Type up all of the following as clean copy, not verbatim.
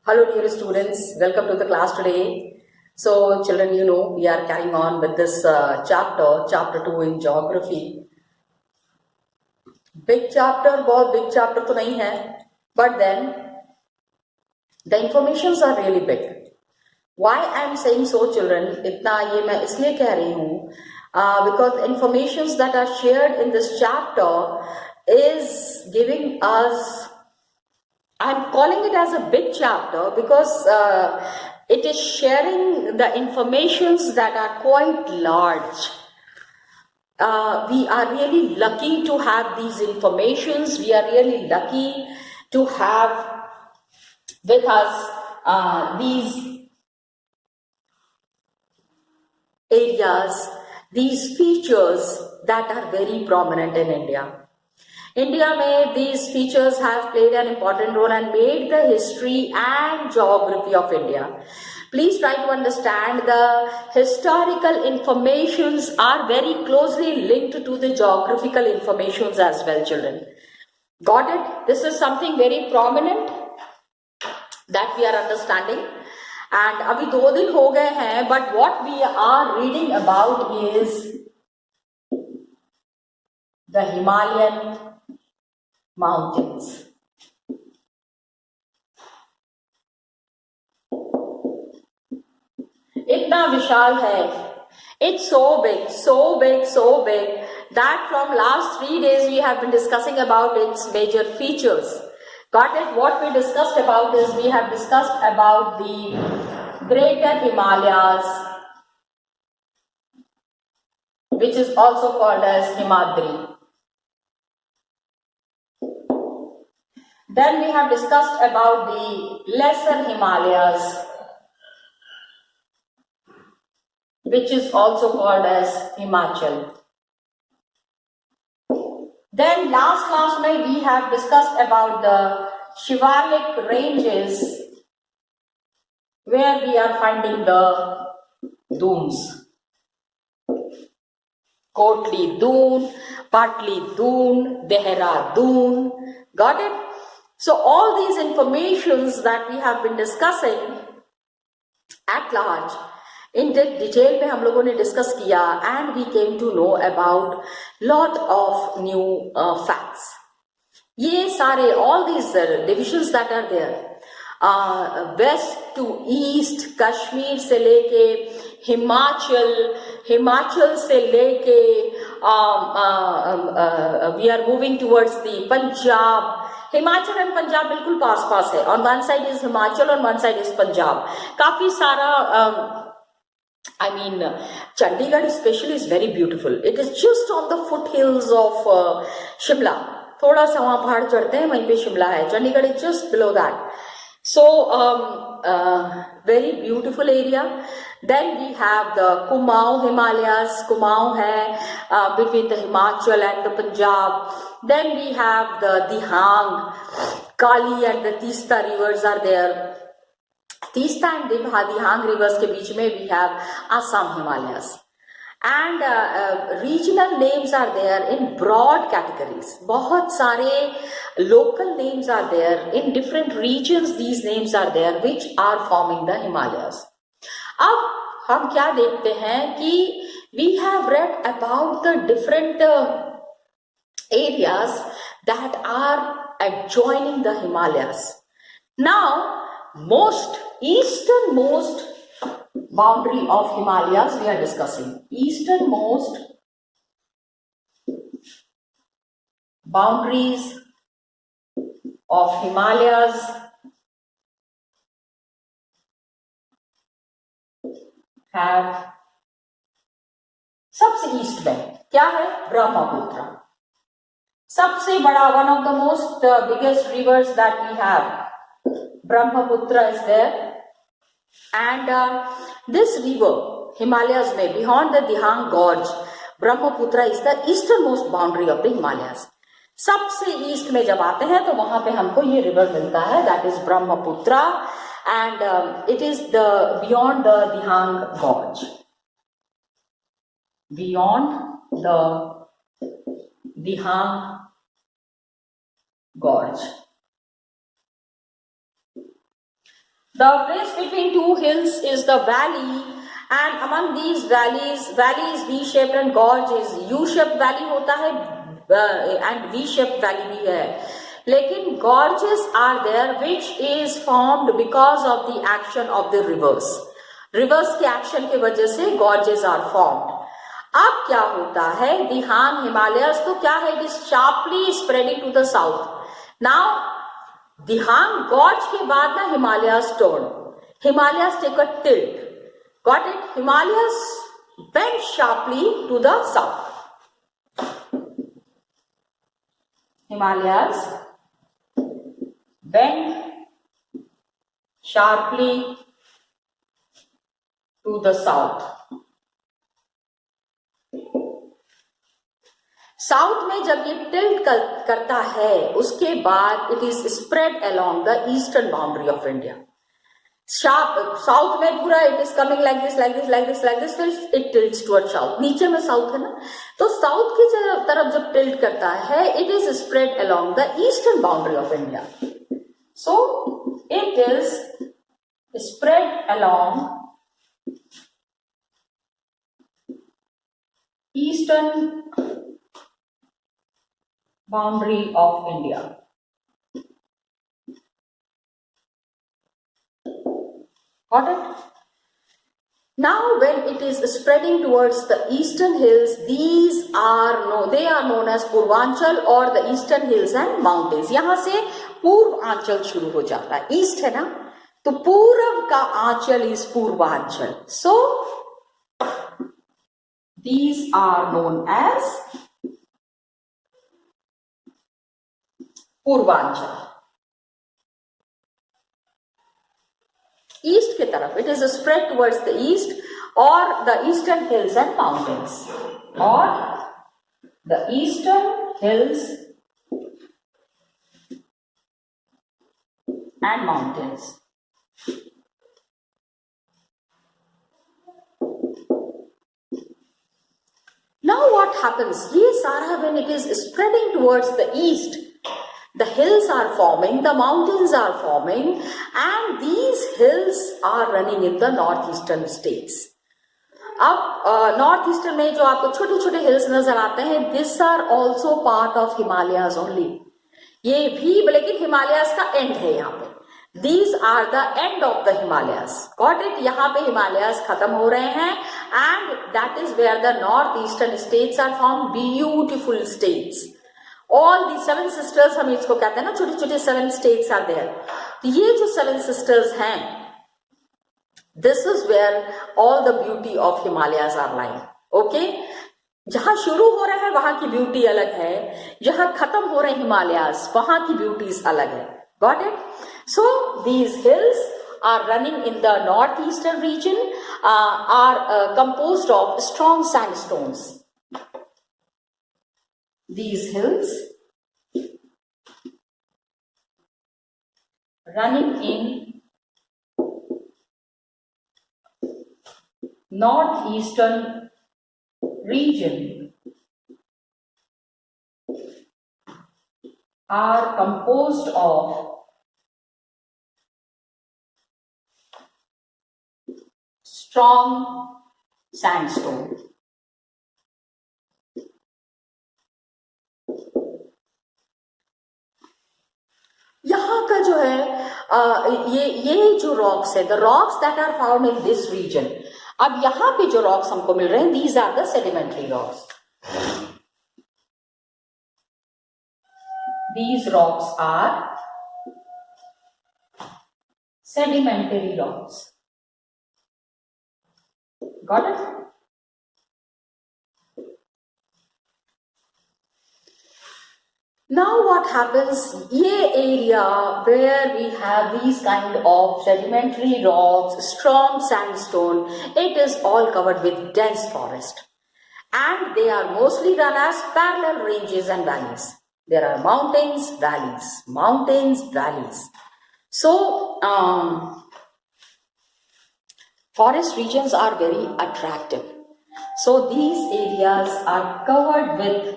Hello dear students, welcome to the class today. So children, we are carrying on with this chapter 2 in geography. Big chapter, बहुत big chapter तो नहीं है, but then the informations are really big. Why I am saying so children, इतना ये मैं इसलिए कह रही हूँ because informations that are shared in this chapter is giving us, I'm calling it as a big chapter because it is sharing the informations that are quite large. We are really lucky to have these informations. We are really lucky to have with us these areas, these features that are very prominent in India. India में these features have played an important role and made the history and geography of India. Please try to understand the historical informations are very closely linked to the geographical informations as well, children. Got it? This is something very prominent that we are understanding. And अभी 2 दिन हो गए हैं, but what we are reading about is the Himalayan mountains. इतना विशाल है. It's so big, so big, so big that from last 3 days we have been discussing about its major features. Got it? What we discussed about is we have discussed about the Greater Himalayas, which is also called as Himadri. Then we have discussed about the Lesser Himalayas, which is also called as Himachal. Then last class we have discussed about the Shivalik ranges, where we are finding the dunes. Kotli Dune, Patli Dune, Dehradun. Got it? So all these informations that we have been discussing at large, in detail में हम लोगों ने discuss किया, and we came to know about lot of new facts. ये सारे all these divisions that are there, west to east, Kashmir से लेके हिमाचल से लेके we are moving towards the Punjab. Himachal and Punjab बिल्कुल पास है. On one side is Himachal, on one side is Punjab. काफी सारा Chandigarh especially is very beautiful. It is just on the foothills of Shimla. थोड़ा सा वहाँ पहाड़ चढ़ते हैं, वहीं पे शिमला है. Chandigarh is just below that. So very beautiful area. Then we have the Kumaon Himalayas. Kumaon है between the Himachal and the Punjab. Then we have the Dihang, Kali and the Teesta rivers are there. Teesta and Dihang rivers के बीच में we have Assam Himalayas. And regional names are there in broad categories. बहुत सारे local names are there in different regions. These names are there which are forming the Himalayas. अब हम क्या देखते हैं कि we have read about the different areas that are adjoining the Himalayas. Now, easternmost boundary of Himalayas we are discussing. Easternmost boundaries of Himalayas have सबसे east में क्या है? ब्रह्मपुत्र. सबसे बड़ा, one of the most biggest rivers that we have, Brahmaputra is there. And this river, Himalayas में, beyond the Dihang Gorge, Brahmaputra is the easternmost boundary of the Himalayas. सबसे east में जब आते हैं तो वहां पे हमको ये रिवर मिलता है, that is Brahmaputra, and it is beyond the Dihang Gorge. Beyond the Dihang Gorge. The place between two hills is the valley, and among these valleys V-shaped and gorge is U-shaped valley होता है, and V-shaped valley भी है. लेकिन gorges are there which is formed because of the action of the rivers. Rivers के action की वजह से gorges are formed. अब क्या होता है, the Han Himalayas तो क्या है, it is sharply spreading to the south. Now Dihang gorge के बाद ना Himalayas turn. Himalayas take a tilt. Got it? Himalayas bend sharply to the south. Himalayas bend sharply to the south. South में जब ये tilt करता है, उसके बाद it is spread along the eastern boundary of India. South में पूरा it is coming like this like this like this like this, फिर इट टिल्ट्स टुवर्ड साउथ. नीचे में साउथ है ना, तो साउथ की तरफ जब टिल्ट करता है, it is spread along the eastern boundary of India. So it is spread along eastern boundary of India. Got it? Now when it is spreading towards the eastern hills, they are known as Purvanchal or the eastern hills and mountains. यहाँ से पूर्वांचल शुरू हो जाता है. East है ना, तो पूर्व का आंचल is Purvanchal. So these are known as Purvanchal. East की तरफ it is spread towards the east और the eastern hills and mountains, और the eastern hills and mountains. Now what happens? ये सारा when it is spreading towards the east, the hills are forming, the mountains are forming, and these hills are running in the northeastern states. अब northeastern में जो आपको छोटे छोटे hills नजर आते हैं, this are also part of Himalayas only. ये भी, लेकिन हिमालयाज का एंड है यहाँ पे. These are the end of the Himalayas. Got it? यहाँ पे हिमालयाज खत्म हो रहे हैं, and that is where the northeastern states are formed, beautiful states. All the seven sisters हम इसको कहते हैं ना, छोटे छोटे 7 states are there. तो ये जो 7 sisters हैं, this is where all the beauty of Himalayas are lying. Okay? जहां शुरू हो रहे हैं वहां की ब्यूटी अलग है, जहां खत्म हो रहे हैं हिमालयाज वहां की ब्यूटीज अलग है. Got it? So these hills are running in the northeastern region, are composed of strong sandstones. These hills running in northeastern region are composed of strong sandstone. यहाँ का जो है ये जो रॉक्स है, the rocks that are found in this region. अब यहाँ पे जो रॉक्स हमको मिल रहे हैं, these are the sedimentary rocks. These rocks are sedimentary rocks. Got it? Now what happens, ये area where we have these kind of sedimentary rocks, strong sandstone, it is all covered with dense forest, and they are mostly run as parallel ranges and valleys. There are mountains, valleys, mountains, valleys. So forest regions are very attractive. So these areas are covered with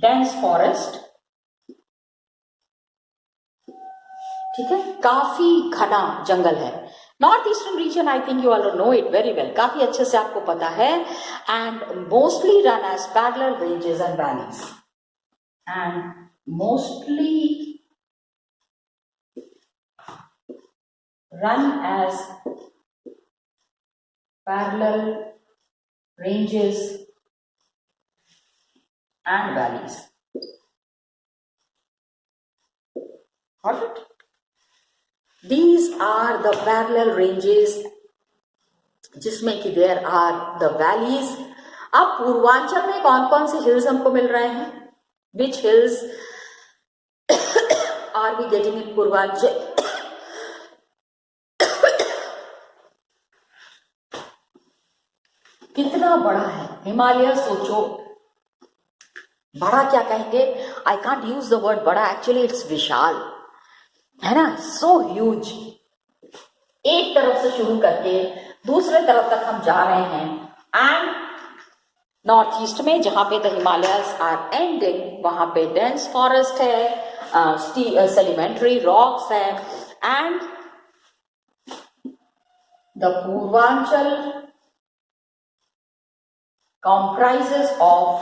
dense forest ठीक है, काफी घना जंगल है। North eastern region, I think you all know it very well, काफी अच्छे से आपको पता है। And mostly run as parallel ranges and valleys, and mostly run as parallel ranges and valleys. Got it? These are the parallel ranges जिसमें कि there are the valleys. अब पूर्वांचल में कौन कौन से हिल्स हमको मिल रहे हैं? Which hills are we getting in Purvanchal? कितना बड़ा है हिमालय, सोचो। बड़ा क्या कहेंगे, I can't use the word बड़ा, एक्चुअली इट्स विशाल, है ना, सो ह्यूज। एक तरफ से शुरू करके दूसरे तरफ तक हम जा रहे हैं, एंड नॉर्थ ईस्ट में जहां पे द हिमालयस आर एंडिंग, वहां पे डेंस फॉरेस्ट है, सेडिमेंट्री रॉक्स है, and the Purvanchal comprises of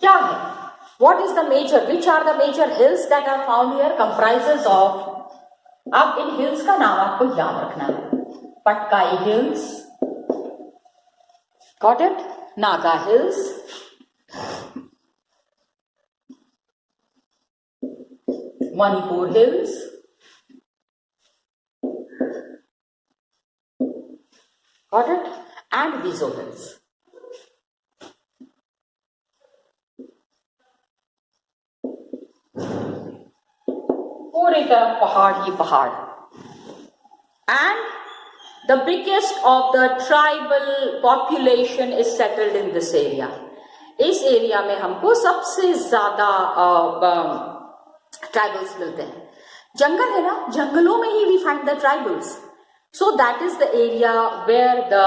क्या है, what is the major, which are the major hills that are found here? Comprises of, अब इन hills का नाम आपको याद रखना है, Patkai hills, got it, Naga hills, Manipur hills, got it, and Mizo hills. पूरी तरफ पहाड़ ही पहाड़, and the biggest of the tribal population is settled in this area. इस एरिया में हमको सबसे ज्यादा ट्राइबल्स मिलते हैं। जंगल है ना, जंगलों में ही we find the tribals. So that is the area where the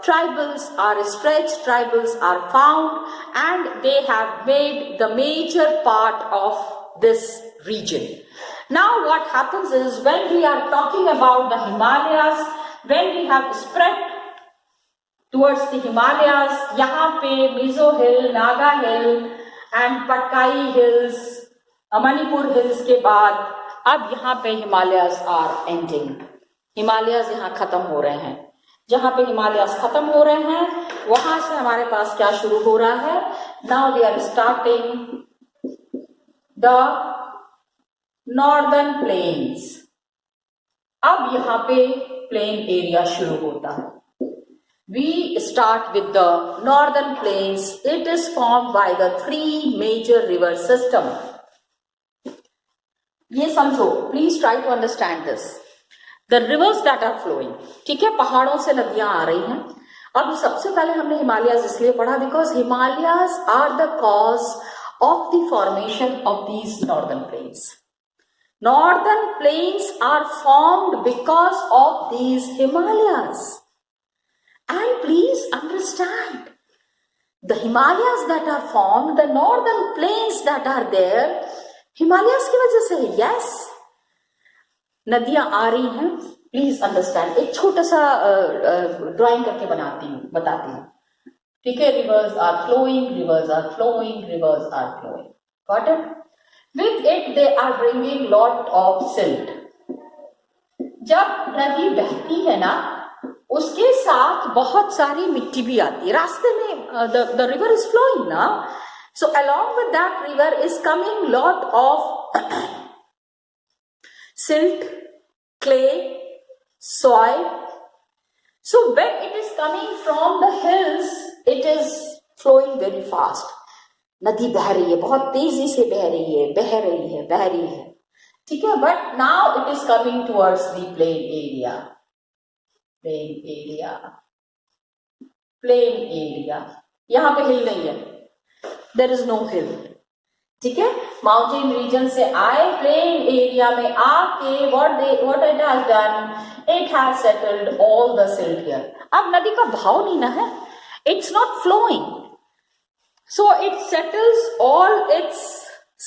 tribals are stretched, tribals are found, and they have made the major part of this region. Now what happens is, when we are talking about the Himalayas, when we have spread towards the Himalayas, यहाँ पे Mizo Hill, Naga Hill and Patkai Hills, Manipur Hills के बाद अब यहाँ पे Himalayas are ending. Himalayas यहाँ खत्म हो रहे हैं। जहां पे हिमालयस खत्म हो रहे हैं वहां से हमारे पास क्या शुरू हो रहा है? Now we are starting the northern plains. अब यहाँ पे प्लेन एरिया शुरू होता है। We start with the northern plains. It is formed by the 3 major river system. ये समझो, please try to understand this. The rivers that are flowing, ठीक है, पहाड़ों से नदियां आ रही हैं। अब सबसे पहले हमने हिमालयाज इसलिए पढ़ा because Himalayas are the cause of the formation of these northern plains. Northern plains are formed because of these Himalayas. And please understand, the Himalayas that are formed, the northern plains that are there, Himalayas की वजह से है। Yes, नदियां आ रही हैं, please understand. एक छोटा सा ड्राइंग करके बताती हूँ, ठीक है। Rivers are flowing, rivers are flowing, rivers are flowing, got it. With it they are bringing lot of silt. जब नदी बहती है ना, उसके साथ बहुत सारी मिट्टी भी आती है रास्ते में। द रिवर इज फ्लोइंग ना, so along with that river is coming lot of silt, clay, soil. So when it is coming from the hills, it is flowing very fast. नदी बह रही है, बहुत तेजी से बह रही है, बह रही है, ठीक है। But now it is coming towards the plain area, plain area. यहाँ पे हिल नहीं है, देयर इज नो हिल, ठीक है। माउंटेन रीजन से आए, प्लेन एरिया में आके what it has done, it has settled all the silt here. अब नदी का भाव नहीं ना है, it's not flowing, so it settles all its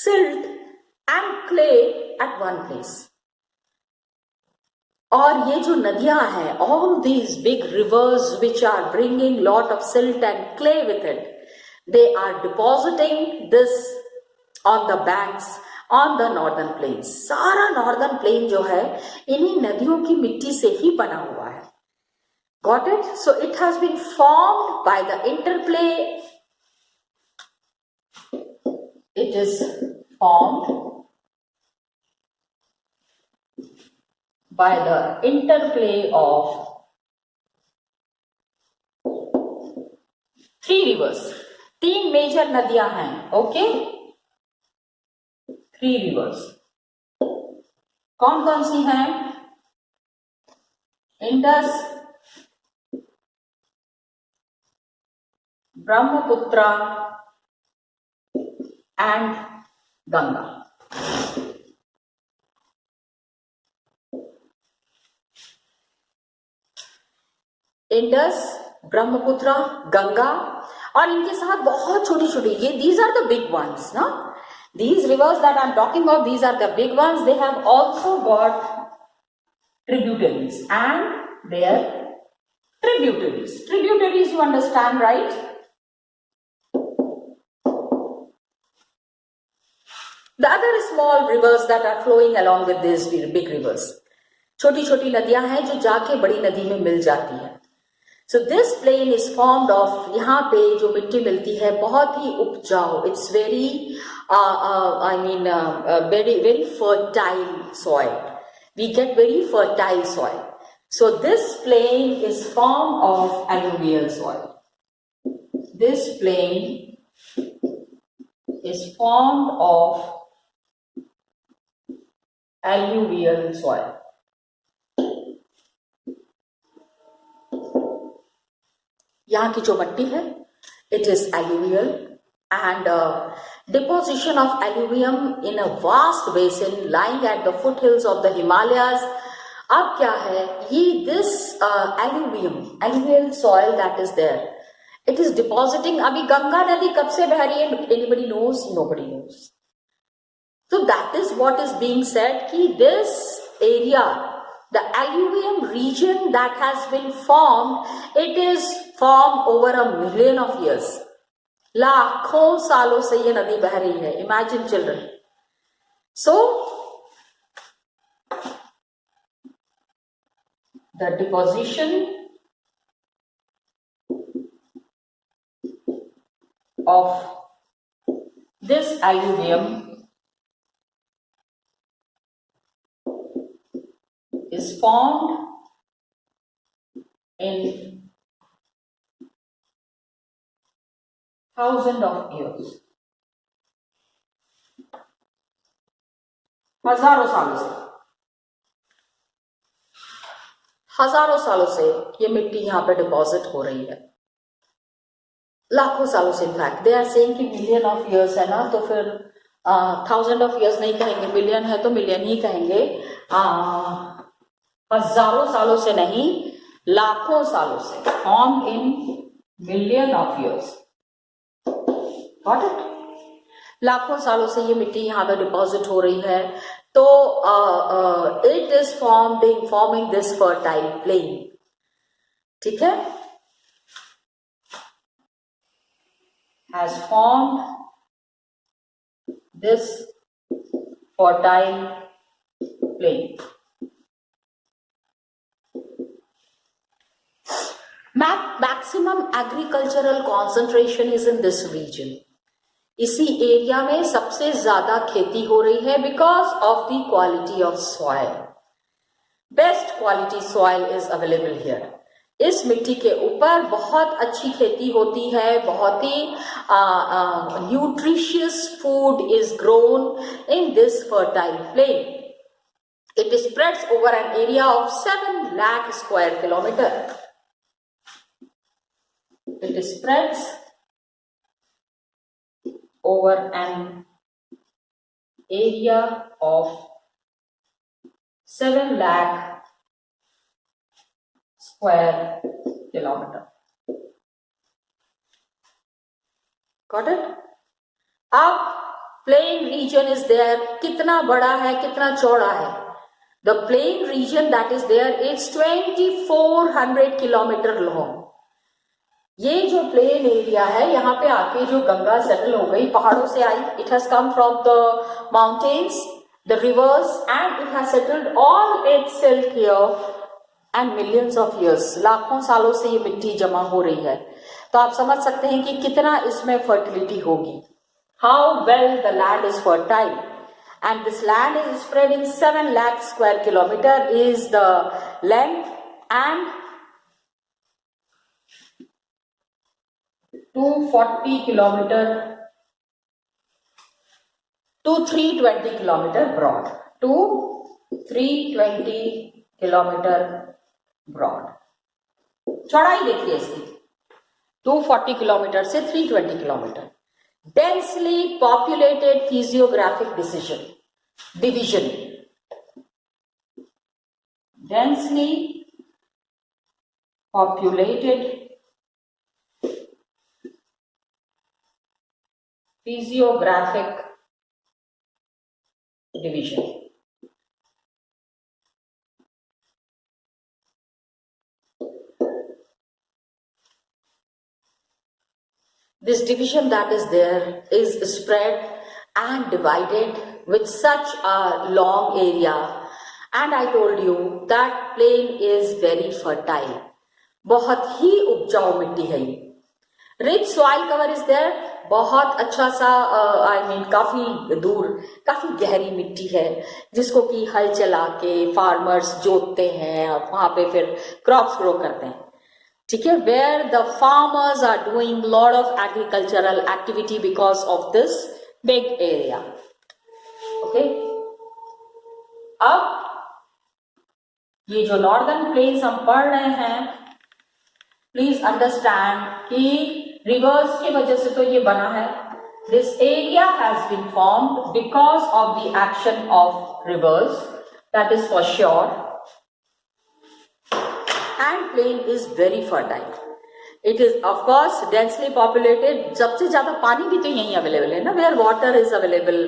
silt and clay at one place. और ये जो नदियां हैं, all these big rivers which are bringing lot of silt and clay with it, they are depositing this on the banks on the northern plains. सारा northern plain जो है इन्हीं नदियों की मिट्टी से ही बना हुआ है. Got it? So it has been formed by the interplay. It is formed by the interplay of three rivers. तीन मेजर नदियां हैं. Okay, three rivers. कौन कौन सी हैं? इंडस, ब्रह्मपुत्रा एंड गंगा. इंडस, ब्रह्मपुत्रा, गंगा, और इनके साथ बहुत छोटी छोटी, ये these are the big ones ना. These rivers that I'm talking about, these are the big ones. They have also got tributaries and their tributaries. Tributaries, you understand, right? The other small rivers that are flowing along with these big rivers. छोटी छोटी नदियां हैं जो जाके बड़ी नदी में मिल जाती है. So this plain is formed of, यहाँ पे जो मिट्टी मिलती है बहुत ही उपजाऊ. It's very very fertile soil. We get very fertile soil. So this plain is formed of alluvial soil. This plain is formed of alluvial soil. यहाँ की जो मिट्टी है, it is alluvial, and deposition of alluvium in a vast basin lying at the foothills of the Himalayas. अब क्या है ये, this alluvial soil that is there, it is depositing. अभी गंगा नदी कब से बह रही है? Anybody knows? Nobody knows. So that is what is being said कि this area, the alluvium region that has been formed, it is formed over 1,000,000 of years. लाखों सालों से ये नदी बह रही है. Imagine, children. So the deposition of this alluvium is formed in thousands of years. हजारों सालों से ये मिट्टी यहाँ पे डिपॉजिट हो रही है. लाखों सालों से. इनफैक्ट दे आर सेइंग कि मिलियन ऑफ इयर्स है ना, तो फिर 1,000 ऑफ इयर्स नहीं कहेंगे, मिलियन है तो मिलियन ही कहेंगे. हजारों सालों से नहीं, लाखों सालों से. Form in million of years. Got it? लाखों सालों से ये मिट्टी यहाँ पे डिपॉजिट हो रही है. तो it is forming this fertile plain. ठीक है, has formed this fertile plain. Maximum agricultural concentration is in this region. इसी एरिया में सबसे ज्यादा खेती हो रही है because of the quality of soil. Best quality soil is available here. इस मिट्टी के ऊपर बहुत अच्छी खेती होती है. बहुत ही nutritious food is grown in this fertile plain. It spreads over an area of 7 lakh square kilometer. It spreads over an area of 7 lakh square kilometer. Got it? अब प्लेन रीजन इज देयर, कितना बड़ा है, कितना चौड़ा है? The plain region that is there is 2400 kilometre long. ये जो plain area है, यहाँ पे आके जो गंगा सेटल हो गई, पहाड़ों से आई, it has come from the mountains, the rivers, and it has settled all itself here and millions of years, लाखों सालों से ये मिट्टी जमा हो रही है। तो आप समझ सकते हैं कि कितना इसमें फर्टिलिटी होगी। How well the land is fertile, and this land is spread in 7 lakh square kilometer is the length, and 240 kilometer to 320 kilometer broad, to 320 kilometer broad। चौड़ाई देखिए इसकी, 240 किलोमीटर से 320 kilometre. Densely populated physiographic division, densely populated physiographic division। This division that is there is spread and divided with such a long area, and I told you that plain is very fertile, बहुत ही उपजाऊ मिट्टी है ये। Rich soil cover is there, बहुत अच्छा सा काफी दूर काफी गहरी मिट्टी है, जिसको कि हल चला के फार्मर्स जोतते हैं और वहां पे फिर क्रॉप्स ग्रो करते हैं। ठीक है, where the farmers are doing lot of agricultural activity because of this big area. Okay, अब ये जो नॉर्दर्न प्लेन्स हम पढ़ रहे हैं, प्लीज अंडरस्टैंड कि रिवर्स की वजह से तो ये बना है। This area has been formed because of the action of rivers, that is for sure. And plain is very fertile. It is of course densely populated. सबसे ज्यादा पानी भी तो यहीं अवेलेबल है ना, where water is available,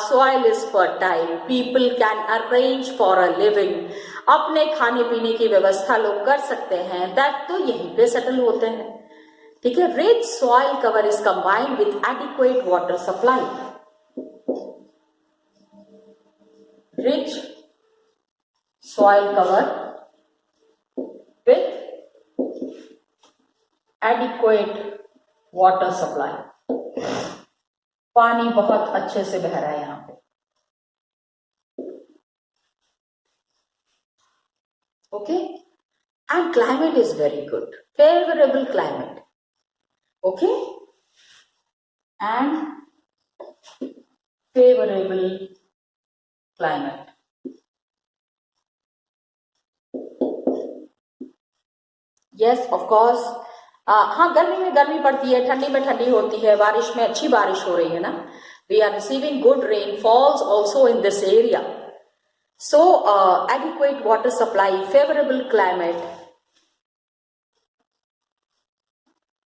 soil is fertile, people can arrange for a living, अपने खाने पीने की व्यवस्था लोग कर सकते हैं, that तो यहीं पे सेटल होते हैं। ठीक है, rich soil cover is combined with adequate water supply। Rich soil cover with adequate water supply, पानी बहुत अच्छे से बह रहा है यहाँ पे। Okay, and climate is very good, favourable climate. Okay, and favourable climate. Yes of course, हाँ, गर्मी में गर्मी पड़ती है, ठंडी में ठंडी होती है, बारिश में अच्छी बारिश हो रही है ना। We are receiving good rainfalls also in this area, so adequate water supply, favourable climate,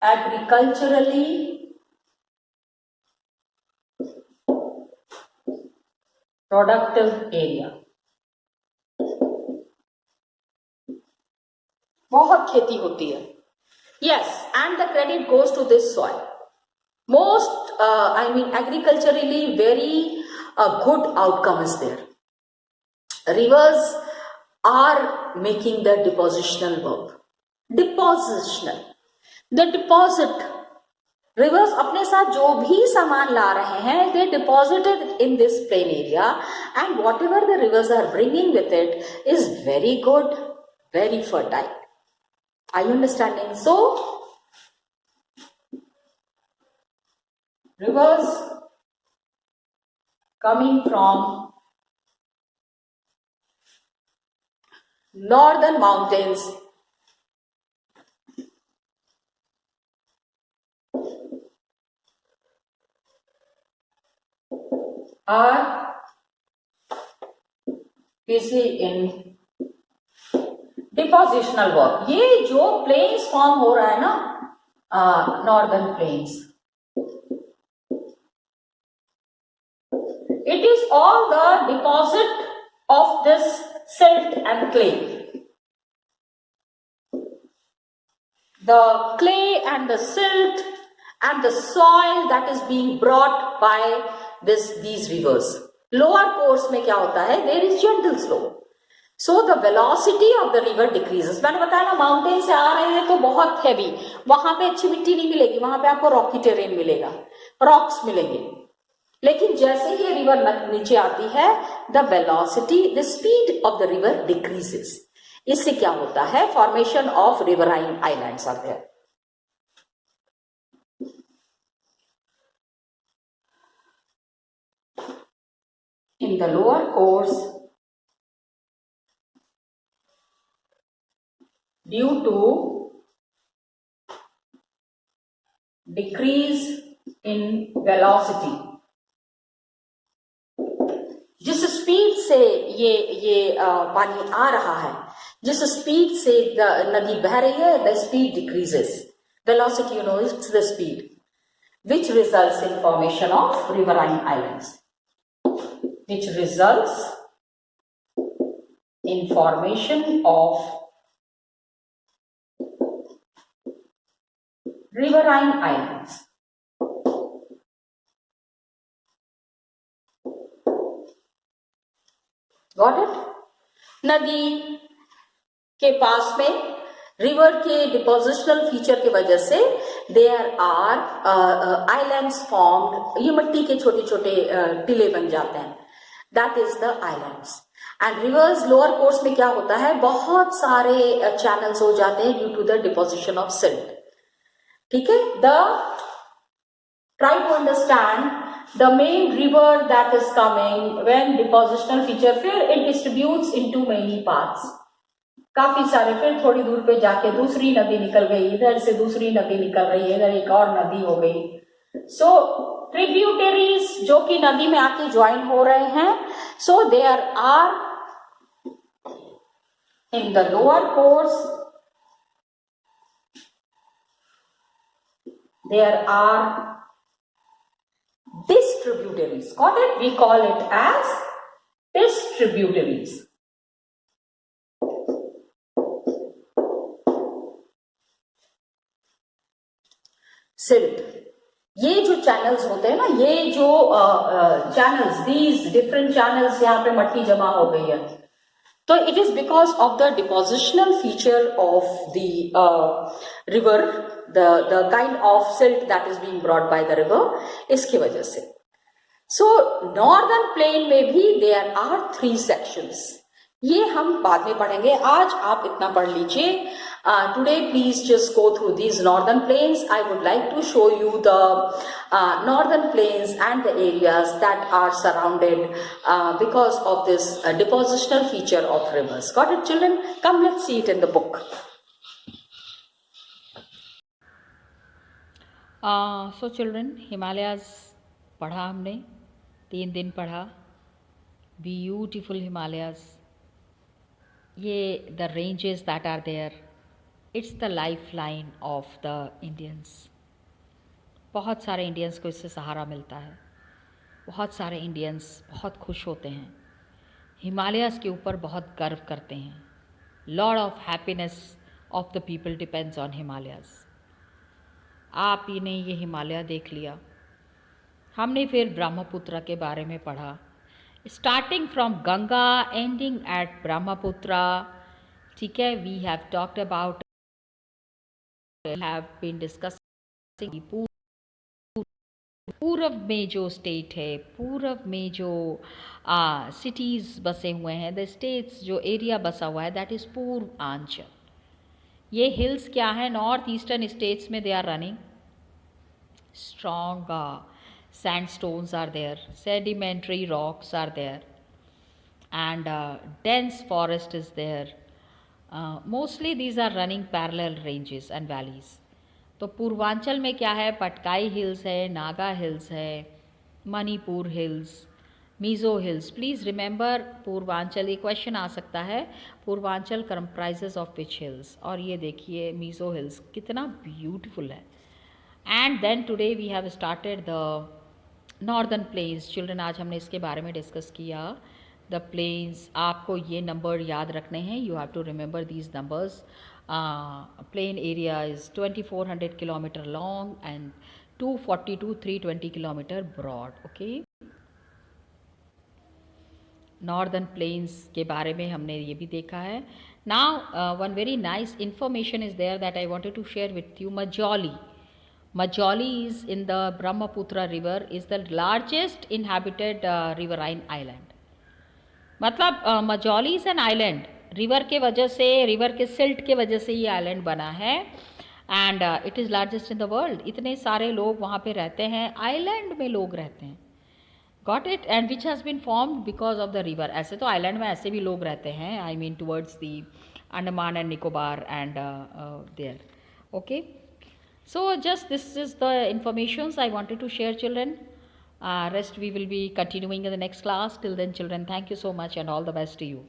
agriculturally productive area. बहुत खेती होती है। Yes, and the credit goes to this soil. Most agriculturally very good outcome is there. Rivers are making the depositional work. Depositional, the deposit. Rivers अपने साथ जो भी सामान ला रहे हैं, they deposited in this plain area, and whatever the rivers are bringing with it is very good, very fertile. Are you understanding? So, rivers coming from northern mountains are busy in depositional work. ये जो plains form हो रहा है ना, northern plains, It is all the deposit of this silt and clay. The clay and the silt and the soil that is being brought by these rivers. Lower course में क्या होता है? There is gentle slope. So the velocity of the river decreases. मैंने बताया ना, mountain से आ रहे हैं तो बहुत हैवी, वहां पे अच्छी मिट्टी नहीं मिलेगी, वहां पे आपको रॉकी टेरेन मिलेगा, रॉक्स मिलेंगे. लेकिन जैसे ही ये रिवर नीचे आती है, the velocity, the speed of the river decreases. इससे क्या होता है? Formation of riverine islands are there. In the lower course, due to decrease in velocity, जिस स्पीड से ये पानी आ रहा है, जिस स्पीड से नदी बह रही है, the speed decreases. Velocity, you know, it's the speed which results in formation of riverine islands, which results in formation of riverine islands. Got it? नदी के पास में रिवर के डिपोजिशनल फीचर की वजह से देयर आर आइलैंड्स फॉर्म्ड. ये मिट्टी के छोटे छोटे टीले बन जाते हैं. That is the islands. And reverse lower course में क्या होता है? बहुत सारे चैनल्स हो जाते हैं due to the deposition of silt. ठीक है? The try to understand the main river that is coming when depositional feature, फिर it distributes into many parts. काफी सारे, फिर थोड़ी दूर पे जाके दूसरी नदी निकल गई, इधर से दूसरी नदी निकल रही है, इधर एक और नदी हो गई. सो ट्रिब्यूटरीज जो कि नदी में आके ज्वाइन हो रहे हैं. So there are in the lower course, there are distributaries. Got it? We call it as distributaries. Silt. ये जो चैनल्स होते हैं ना, ये जो चैनल्स, these different channels, यहाँ पे मट्टी जमा हो गई है, तो it is because of the depositional feature of the river, the kind of silt that is being brought by the river, इसकी वजह से. So northern plain में भी there are 3 sections. ये हम बाद में पढ़ेंगे. आज आप इतना पढ़ लीजिए. Today please just go through these northern plains. I would like to show you the northern plains and the areas that are surrounded because of this depositional feature of rivers. Got it, children? Come, let's see it in the book. So children, Himalayas पढ़ा हमने, 3 दिन पढ़ा. Beautiful Himalayas. ये the ranges that are there, it's the lifeline of the Indians. बहुत सारे Indians को इससे सहारा मिलता है. बहुत सारे इंडियंस बहुत खुश होते हैं, हिमालयाज़ के ऊपर बहुत गर्व करते हैं. Lot of happiness of the people depends on Himalayas. आप ही ने ये हिमालय देख लिया. हमने फिर ब्रह्मपुत्र के बारे में पढ़ा. Starting from Ganga ending at Brahmaputra. ठीक है, we have talked about, have been discussing पूर्व में जो स्टेट है, पूर्व में जो सिटीज़ बसे हुए हैं, द स्टेट्स जो एरिया बसा हुआ है, दैट इज़ पूर्वांचल. ये हिल्स क्या है? नॉर्थ ईस्टर्न स्टेट्स में they are running. Strong sandstones are there, sedimentary rocks are there, and dense forest is there. Mostly these are running parallel ranges and valleys. तो पूर्वांचल में क्या है? पटकाई हिल्स है, Naga hills है, Manipur hills, Mizo hills. Please remember, Purvanchal, ये question आ सकता है, Purvanchal comprises of which hills. और ये देखिए मीज़ो हिल्स कितना ब्यूटीफुल है. And then today we have started the northern plains children, आज हमने इसके बारे में डिस्कस किया। द प्लेन्स, आपको ये नंबर याद रखने हैं, you have to remember these numbers. Plain area is 2400 kilometre long and 240 to 320 kilometre broad. Okay, northern plains के बारे में हमने ये भी देखा है। Now one very nice information is there that I wanted to share with you. Majoli is in the Brahmaputra river, is the largest inhabited riverine island। मतलब Majauli is an island, river के वजह से, रिवर के silt के वजह से ये island बना है and it is largest in the world. इतने सारे लोग वहाँ पे रहते हैं, आइलैंड में लोग रहते हैं, got it, and which has been formed because of the river. ऐसे तो आइलैंड में ऐसे भी लोग रहते हैं, I mean towards the Andaman and Nicobar and there. Okay, so just this is the informations I wanted to share, children. Rest we will be continuing in the next class. Till then, children, thank you so much and all the best to you.